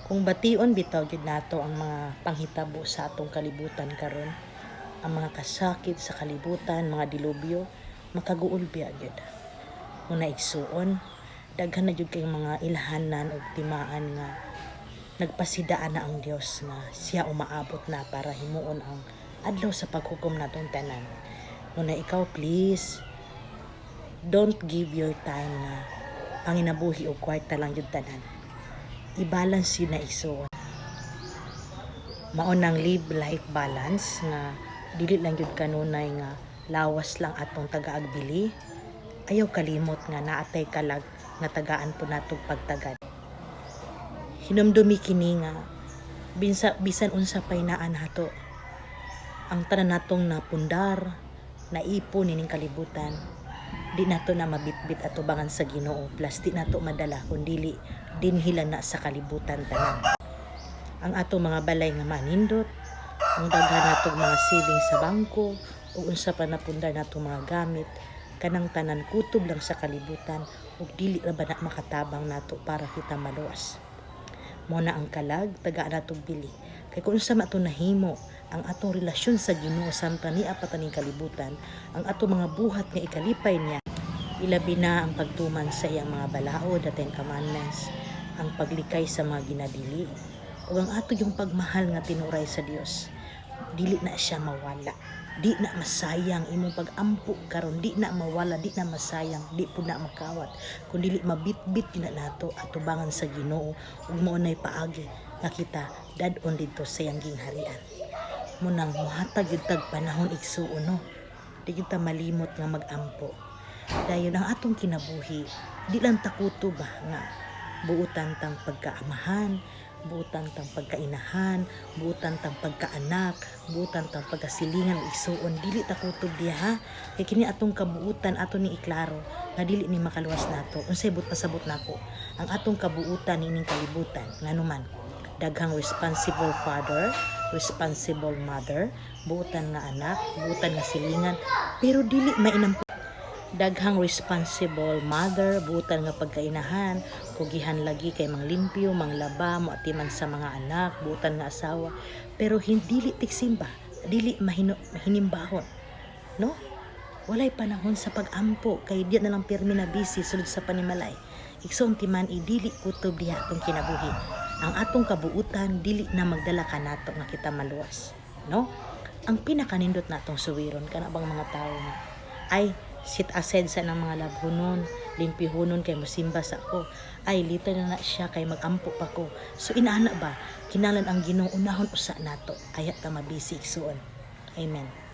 Kung bation bitaw gyud nato ang mga panghitabo sa atong kalibutan karon, ang mga kasakit sa kalibutan, mga dilubyo, makaguol biya gyud. Kung naigsuon, daghan na gyud kay mga ilhanan ug timaan nga nagpasidaan na ang Dios nga siya umaabot na para himuon ang adlaw sa paghukom natong tanan. Muna ikaw please, don't give your time na panginabuhi o kwarta lang yung tanan. I-balance yun na igsuon. Maunang live life balance nga dili lang yun kanunay nga lawas lang atong tagaagbili. Ayaw kalimot nga naatay kalag nga tagaan po natong pagtagad. Hinumdumi kini nga bisan unsa pay naa nato ang tanan natong napundar, naipon nining kalibutan. Di nato na mabitbit atubangan sa Ginoo, plus di nato madala kundili dinhila na sa kalibutan tanan. Ang atong mga balay nga manindot, ang daghan natong mga savings sa bangko, o unsa pa napundar natong mga gamit, kanang tanan kutob lang sa kalibutan ug dili ra ba na makatabang nato para kita maluwas. Mo na ang kalag taga natong bili. Kay kung unsa mato nahimo ang atong relasyon sa Ginoo samtang niya pa taning kalibutan, ang atong mga buhat nga ikalipay niya, ilabi na ang pagtuman sa iyang mga balaod, the 10 commandments, ang paglikay sa mga ginadili, o ang ato yung pagmahal nga tinuray sa Dios. Dili na siya mawala, di na masayang imong pag-ampo karon, di na mawala, di na masayang, di po na makawat, kung dili mabitbit na nato atubangan sa Ginoo ug maunay paagi nga kita dadon dito sa iyang gingharian. Munang muhatag gyud tag panahon igsuon no, di gyud ta malimot nga mag-ampo. Dayon ang atong kinabuhi, di lang takuto ba nga buutan tang pagkaamahan, buutan tang pagkainahan, buutan tang pagkaanak, buutan tang pagkasilingan igsuon, dili ta kutob diha ha. Kay kini atong kabuutan ato ni iklaro nga dili ni makaluwas nato. Unsay but pasabot nako, ang atong kabuutan nining kalibutan nganuman daghang responsible father, responsible mother, buutan nga anak, buutan nga silingan, pero dili mainam. Daghang responsible mother, buutan nga pagkainahan, kugihan lagi kay manglimpyo, manglaba, moatiman sa mga anak, buutan nga asawa, pero hindi tiksimba, dili mahinimbahon, no? Walay panahon sa pag-ampo, kay diyan na lang pirmi na busy sulod sa panimalay. Igsoon timan dili kutob diha atong kinabuhi. Ang atong kabuutan dili na magdala kanato nga kita maluwas, no? Ang pinakanindot natong suwiron kana bang mga tawo nga ay sit aside sa nang mga labhunon, limpihunon kay mosimba sa ako. Ay lito na siya kay magampo pa ko. So inaana ba kinahanglan ang Ginoo unahon usa nato, ayat ta mabisi igsuon. Amen.